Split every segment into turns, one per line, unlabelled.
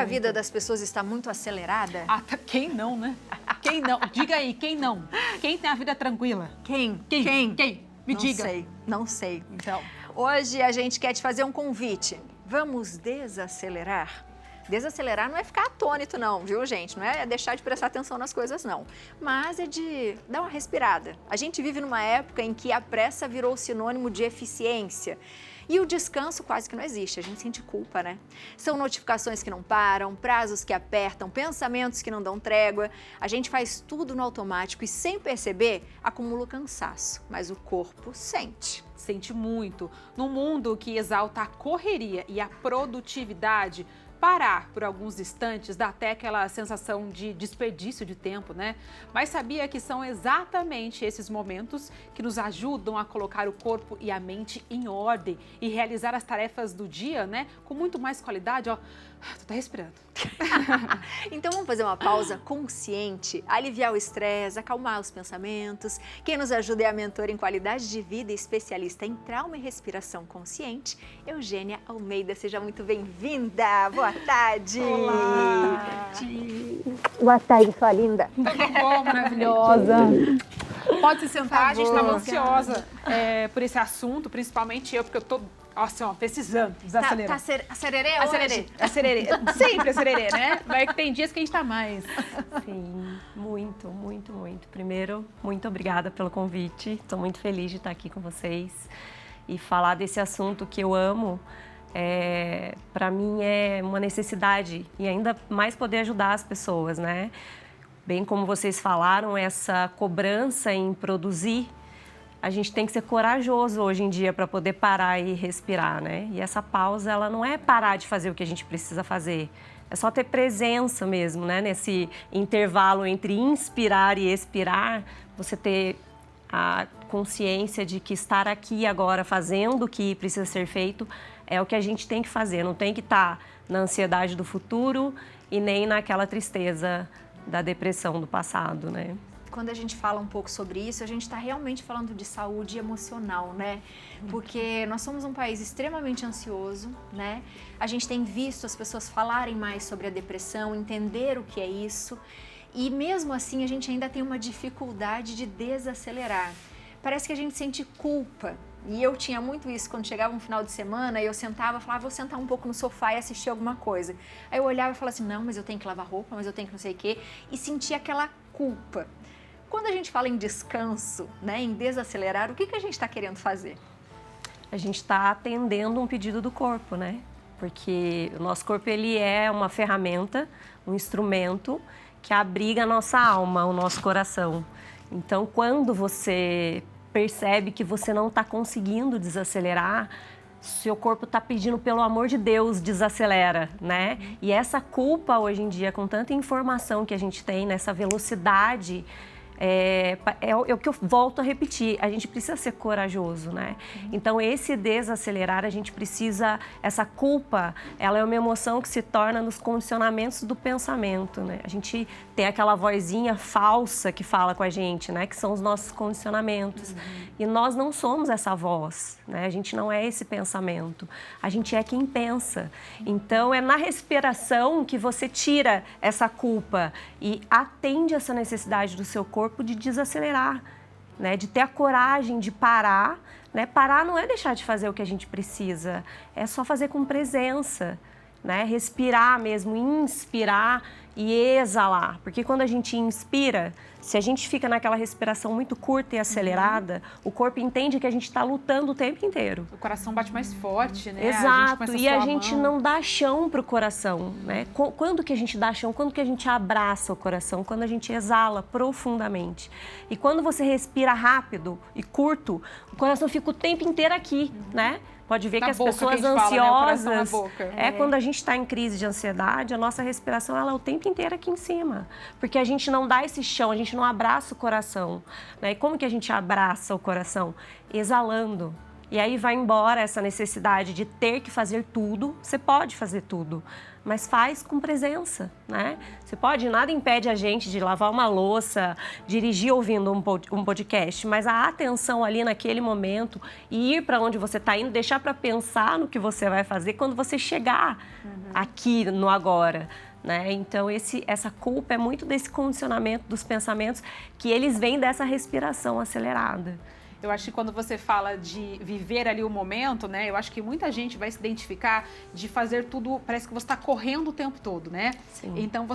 a vida das pessoas está muito acelerada?
Quem não, né? Quem não? Diga aí, quem não? Quem tem a vida tranquila?
Quem?
Me diga.
Não sei.
Então,
Hoje a gente quer te fazer um convite. Vamos desacelerar? Desacelerar não é ficar atônito não, viu, gente? Não é deixar de prestar atenção nas coisas, não. Mas é de dar uma respirada. A gente vive numa época em que a pressa virou sinônimo de eficiência. E o descanso quase que não existe, a gente sente culpa, né? São notificações que não param, prazos que apertam, pensamentos que não dão trégua. A gente faz tudo no automático e sem perceber, acumula o cansaço. Mas o corpo sente.
sente muito. Num mundo que exalta a correria e a produtividade, parar por alguns instantes dá até aquela sensação de desperdício de tempo, né? Mas sabia que são exatamente esses momentos que nos ajudam a colocar o corpo e a mente em ordem e realizar as tarefas do dia, né? Com muito mais qualidade, ó. Tu tá respirando.
Então vamos fazer uma pausa consciente, aliviar o estresse, acalmar os pensamentos. Quem nos ajuda é a mentora em qualidade de vida e especialista em trauma e respiração consciente, Eugênia Almeida. Seja muito bem-vinda. Boa tarde.
Olá.
Boa tarde, sua linda.
Tudo bom, maravilhosa. Pode se sentar, a gente estava ansiosa por esse assunto, principalmente eu, porque eu tô assim, ó, precisando desacelerar.
Tá sererê hoje?
Acererê. Sempre acererê, né? Mas tem dias que a gente tá mais.
Sim, muito, muito, muito. Primeiro, muito obrigada pelo convite. Estou muito feliz de estar aqui com vocês e falar desse assunto que eu amo. Para mim é uma necessidade e ainda mais poder ajudar as pessoas, né? Bem como vocês falaram, essa cobrança em produzir, a gente tem que ser corajoso hoje em dia para poder parar e respirar, né? E essa pausa, ela não é parar de fazer o que a gente precisa fazer, é só ter presença mesmo, né? Nesse intervalo entre inspirar e expirar, você ter a consciência de que estar aqui agora fazendo o que precisa ser feito é o que a gente tem que fazer, não tem que estar na ansiedade do futuro e nem naquela tristeza da depressão do passado, né?
Quando a gente fala um pouco sobre isso, a gente está realmente falando de saúde emocional, né? Porque nós somos um país extremamente ansioso, né? A gente tem visto as pessoas falarem mais sobre a depressão, entender o que é isso. E mesmo assim, a gente ainda tem uma dificuldade de desacelerar. Parece que a gente sente culpa. E eu tinha muito isso quando chegava um final de semana, eu sentava e falava, vou sentar um pouco no sofá e assistir alguma coisa. Aí eu olhava e falava assim, não, mas eu tenho que lavar roupa, mas eu tenho que não sei o quê. E sentia aquela culpa. Quando a gente fala em descanso, né, em desacelerar, o que a gente está querendo fazer?
A gente está atendendo um pedido do corpo, né? Porque o nosso corpo, ele é uma ferramenta, um instrumento que abriga a nossa alma, o nosso coração. Então, quando você percebe que você não está conseguindo desacelerar, seu corpo está pedindo, pelo amor de Deus, desacelera, né? E essa culpa, hoje em dia, com tanta informação que a gente tem, nessa velocidade, é o que eu volto a repetir, a gente precisa ser corajoso, né? Então, esse desacelerar, a gente precisa, essa culpa, ela é uma emoção que se torna nos condicionamentos do pensamento, né? A gente tem aquela vozinha falsa que fala com a gente, né? Que são os nossos condicionamentos. E nós não somos essa voz, né? A gente não é esse pensamento, a gente é quem pensa. Então, é na respiração que você tira essa culpa e atende essa necessidade do seu corpo de desacelerar, né? De ter a coragem de parar, né? Parar não é deixar de fazer o que a gente precisa, é só fazer com presença, né? Respirar mesmo, inspirar e exalar, porque quando a gente inspira, se a gente fica naquela respiração muito curta e acelerada, o corpo entende que a gente está lutando o tempo inteiro.
O coração bate mais forte, né?
Exato, e a gente não dá chão para o coração, né? Quando que a gente dá chão? Quando que a gente abraça o coração? Quando a gente exala profundamente. E quando você respira rápido e curto, o coração fica o tempo inteiro aqui, né? Pode ver que as pessoas ansiosas, quando a gente está em crise de ansiedade, a nossa respiração ela é o tempo inteiro aqui em cima, porque a gente não dá esse chão, a gente não abraça o coração, né? E como que a gente abraça o coração? Exalando. E aí vai embora essa necessidade de ter que fazer tudo. Você pode fazer tudo, mas faz com presença, né? Você pode, nada impede a gente de lavar uma louça, dirigir ouvindo um podcast, mas a atenção ali naquele momento e ir para onde você está indo, deixar para pensar no que você vai fazer quando você chegar aqui no agora. Né? Então, essa culpa é muito desse condicionamento dos pensamentos que eles vêm dessa respiração acelerada.
Eu acho que quando você fala de viver ali o momento, né? Eu acho que muita gente vai se identificar de fazer tudo, parece que você está correndo o tempo todo, né?
Sim.
Então,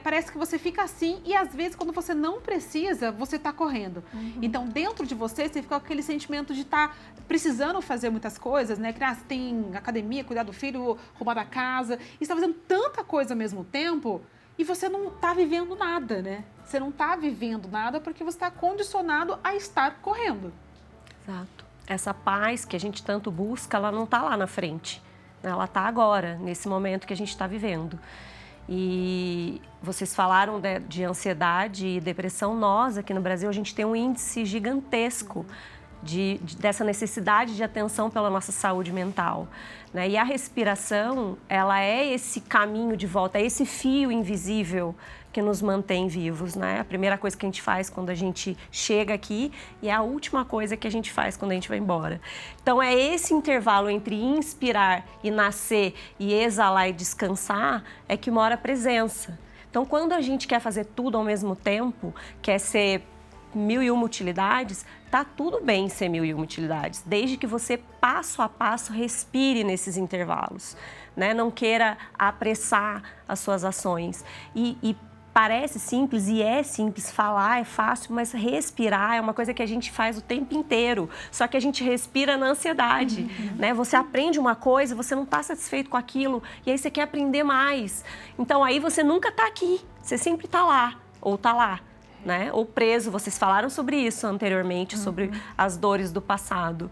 parece que você fica assim e às vezes quando você não precisa, você está correndo. Então, dentro de você fica com aquele sentimento de estar precisando fazer muitas coisas, né? Que você tem academia, cuidar do filho, arrumar da casa, e você está fazendo tanta coisa ao mesmo tempo e você não está vivendo nada, né? Você não está vivendo nada porque você está condicionado a estar correndo.
Exato. Essa paz que a gente tanto busca, ela não está lá na frente. Ela está agora, nesse momento que a gente está vivendo. E vocês falaram de ansiedade e depressão. Nós, aqui no Brasil, a gente tem um índice gigantesco dessa necessidade de atenção pela nossa saúde mental, né? E a respiração, ela é esse caminho de volta, é esse fio invisível que nos mantém vivos, né? A primeira coisa que a gente faz quando a gente chega aqui e é a última coisa que a gente faz quando a gente vai embora. Então, é esse intervalo entre inspirar e nascer e exalar e descansar é que mora a presença. Então, quando a gente quer fazer tudo ao mesmo tempo, quer ser 1001 utilidades, tá tudo bem ser 1001 utilidades, desde que você, passo a passo, respire nesses intervalos, né? Não queira apressar as suas ações. E parece simples, e é simples, falar é fácil, mas respirar é uma coisa que a gente faz o tempo inteiro, só que a gente respira na ansiedade, né? Você aprende uma coisa, você não está satisfeito com aquilo, e aí você quer aprender mais. Então, aí você nunca está aqui, você sempre está lá, ou está lá. Né? Ou preso, vocês falaram sobre isso anteriormente, sobre as dores do passado.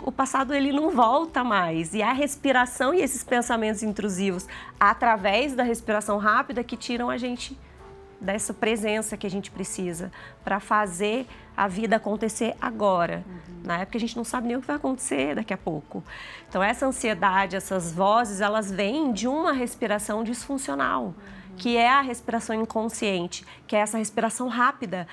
O passado ele não volta mais, e a respiração e esses pensamentos intrusivos, através da respiração rápida, que tiram a gente dessa presença que a gente precisa para fazer a vida acontecer agora, né? Porque a gente não sabe nem o que vai acontecer daqui a pouco. Então, essa ansiedade, essas vozes, elas vêm de uma respiração disfuncional, que é a respiração inconsciente, que é essa respiração rápida,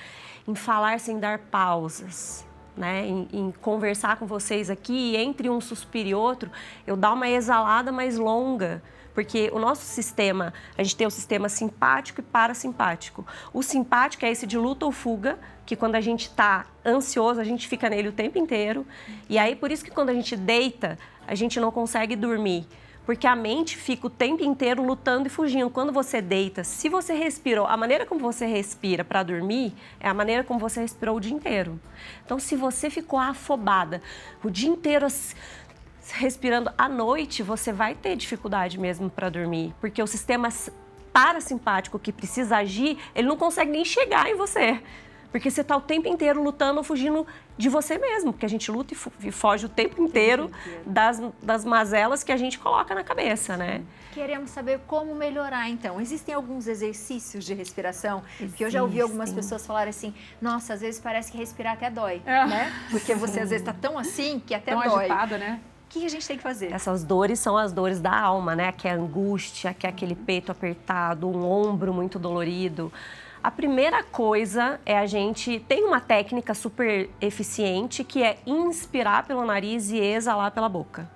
em falar sem dar pausas, né? Em conversar com vocês aqui, e entre um suspiro e outro, eu dar uma exalada mais longa, porque o nosso sistema, a gente tem o sistema simpático e parasimpático. O simpático é esse de luta ou fuga, que quando a gente está ansioso, a gente fica nele o tempo inteiro, e aí por isso que quando a gente deita, a gente não consegue dormir. Porque a mente fica o tempo inteiro lutando e fugindo. Quando você deita, se você respirou, a maneira como você respira para dormir é a maneira como você respirou o dia inteiro. Então, se você ficou afobada o dia inteiro respirando à noite, você vai ter dificuldade mesmo para dormir. Porque o sistema parasimpático que precisa agir, ele não consegue nem chegar em você. Porque você está o tempo inteiro lutando, fugindo de você mesmo. Porque a gente luta e foge o tempo inteiro das mazelas que a gente coloca na cabeça, né?
Queremos saber como melhorar, então. Existem alguns exercícios de respiração? Porque eu já ouvi algumas pessoas falarem assim, nossa, às vezes parece que respirar até dói, né? Porque você às vezes está tão assim que até
tão
dói.
Agitada, né?
O que a gente tem que fazer?
Essas dores são as dores da alma, né? Que é a angústia, que é aquele peito apertado, um ombro muito dolorido. A primeira coisa é a gente tem uma técnica super eficiente que é inspirar pelo nariz e exalar pela boca.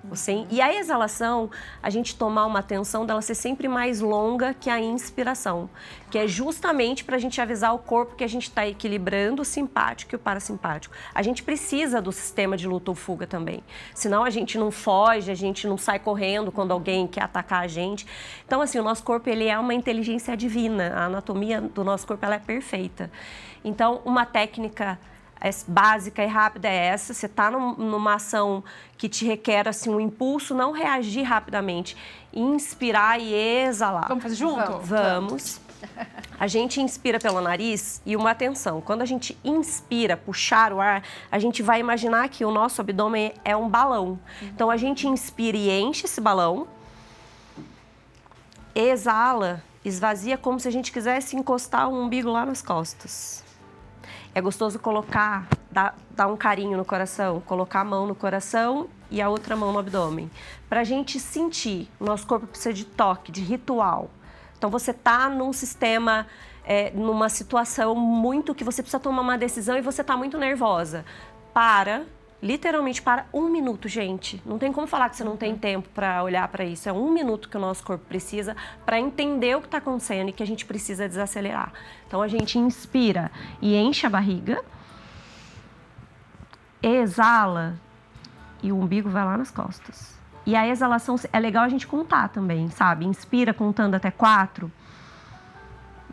E a exalação, a gente tomar uma atenção dela ser sempre mais longa que a inspiração, que é justamente para a gente avisar o corpo que a gente está equilibrando o simpático e o parasimpático. A gente precisa do sistema de luta ou fuga também, senão a gente não foge, a gente não sai correndo quando alguém quer atacar a gente. Então, assim, o nosso corpo ele é uma inteligência divina, a anatomia do nosso corpo ela é perfeita. Então, uma técnica básica e rápida é essa. Você está numa ação que te requer assim, um impulso, não reagir rapidamente. Inspirar e exalar.
Vamos fazer junto?
Vamos. A gente inspira pelo nariz e uma atenção. Quando a gente inspira, puxar o ar, a gente vai imaginar que o nosso abdômen é um balão. Então, a gente inspira e enche esse balão. Exala, esvazia como se a gente quisesse encostar o umbigo lá nas costas. É gostoso colocar dar um carinho no coração, colocar a mão no coração e a outra mão no abdômen. Para a gente sentir, o nosso corpo precisa de toque, de ritual. Então, você tá num sistema, numa situação muito que você precisa tomar uma decisão e você tá muito nervosa. Literalmente para 1 minuto, gente. Não tem como falar que você não tem tempo para olhar para isso. É 1 minuto que o nosso corpo precisa para entender o que está acontecendo e que a gente precisa desacelerar. Então, a gente inspira e enche a barriga, exala e o umbigo vai lá nas costas. E a exalação é legal a gente contar também, sabe? Inspira contando até 4.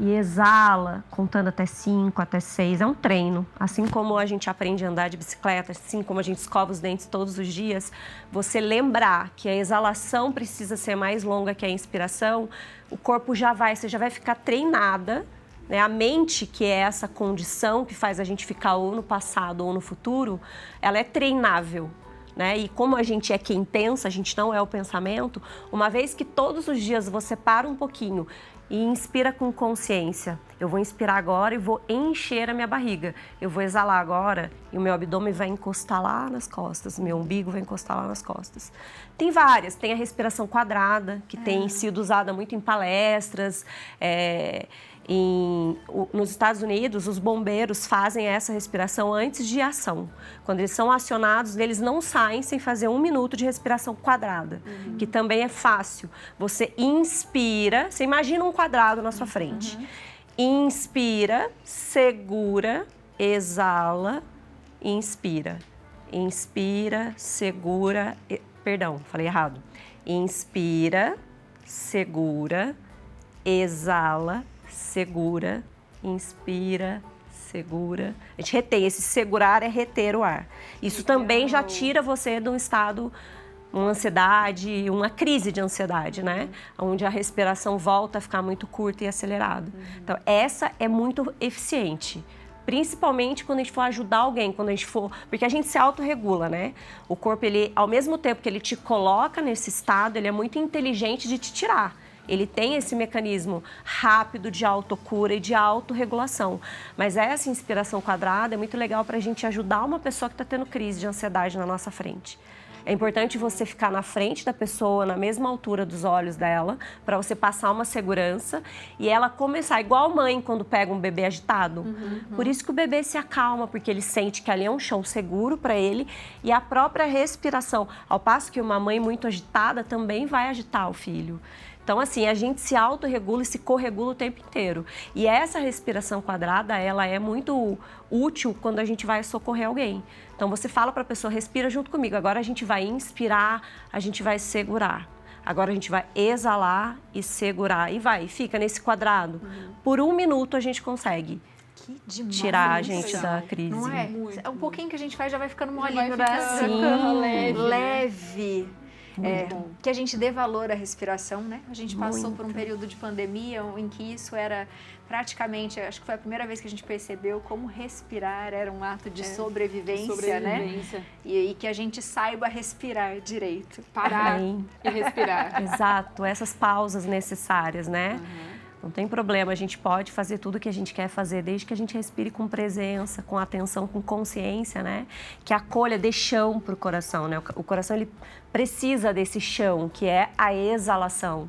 E exala, contando até 5, até 6. É um treino. Assim como a gente aprende a andar de bicicleta, assim como a gente escova os dentes todos os dias, você lembrar que a exalação precisa ser mais longa que a inspiração, o corpo você já vai ficar treinada, né? A mente, que é essa condição que faz a gente ficar ou no passado ou no futuro, ela é treinável. Né? E como a gente é quem pensa, a gente não é o pensamento, uma vez que todos os dias você para um pouquinho e inspira com consciência. Eu vou inspirar agora e vou encher a minha barriga. Eu vou exalar agora e o meu abdômen vai encostar lá nas costas, meu umbigo vai encostar lá nas costas. Tem várias, tem a respiração quadrada, que tem sido usada muito em palestras, nos Estados Unidos, os bombeiros fazem essa respiração antes de ação. Quando eles são acionados, eles não saem sem fazer 1 minuto de respiração quadrada, que também é fácil. Você inspira, você imagina um quadrado na sua frente. Inspira, segura, exala, inspira. Inspira, segura, perdão, falei errado. Inspira, segura, exala, segura, inspira, segura. A gente retém. Esse segurar é reter o ar. Isso também já tira você de um estado, uma ansiedade, uma crise de ansiedade, né? Onde a respiração volta a ficar muito curta e acelerada. Então, essa é muito eficiente. Principalmente quando a gente for ajudar alguém, quando a gente for... Porque a gente se autorregula, né? O corpo, ele, ao mesmo tempo que ele te coloca nesse estado, ele é muito inteligente de te tirar. Ele tem esse mecanismo rápido de autocura e de autorregulação. Mas essa inspiração quadrada é muito legal para a gente ajudar uma pessoa que está tendo crise de ansiedade na nossa frente. É importante você ficar na frente da pessoa, na mesma altura dos olhos dela, para você passar uma segurança e ela começar, igual mãe quando pega um bebê agitado. Por isso que o bebê se acalma, porque ele sente que ali é um chão seguro para ele e a própria respiração. Ao passo que uma mãe muito agitada também vai agitar o filho. Então, assim, a gente se autorregula e se corregula o tempo inteiro. E essa respiração quadrada, ela é muito útil quando a gente vai socorrer alguém. Então, você fala para a pessoa, respira junto comigo. Agora a gente vai inspirar, a gente vai segurar. Agora a gente vai exalar e segurar. E fica nesse quadrado. Por 1 minuto a gente consegue tirar a gente da crise.
Não é?
Muito.
Um pouquinho que a gente faz já vai ficando molinho,
Vai ficando leve. Que a gente dê valor à respiração, né? A gente passou por um período de pandemia em que isso era praticamente, acho que foi a primeira vez que a gente percebeu como respirar era um ato de sobrevivência, né? E que a gente saiba respirar direito. Parar e respirar.
Exato, essas pausas necessárias, né? Não tem problema, a gente pode fazer tudo o que a gente quer fazer, desde que a gente respire com presença, com atenção, com consciência, né? Que acolha, dê chão para o coração, né? O coração, ele precisa desse chão, que é a exalação.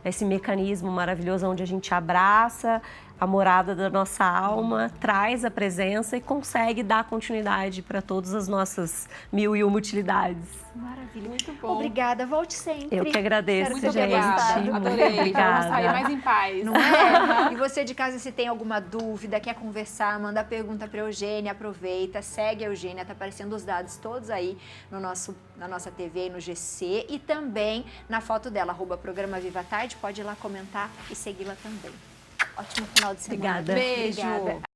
Esse mecanismo maravilhoso onde a gente abraça a morada da nossa alma, traz a presença e consegue dar continuidade para todas as nossas 1001 utilidades.
Maravilha.
Muito bom.
Obrigada, volte sempre.
Eu que agradeço,
Muito
gente.
obrigada.
Muito
Adorei.
obrigada.
Vamos sair mais em paz.
Não é? E você de casa, se tem alguma dúvida, quer conversar, manda pergunta para a Eugênia, aproveita, segue a Eugênia, tá aparecendo os dados todos aí na nossa TV e no GC e também na foto dela, @programa Viva Tarde, pode ir lá comentar e segui-la também. Ótimo final de semana.
Obrigada.
Beijo.
Obrigada.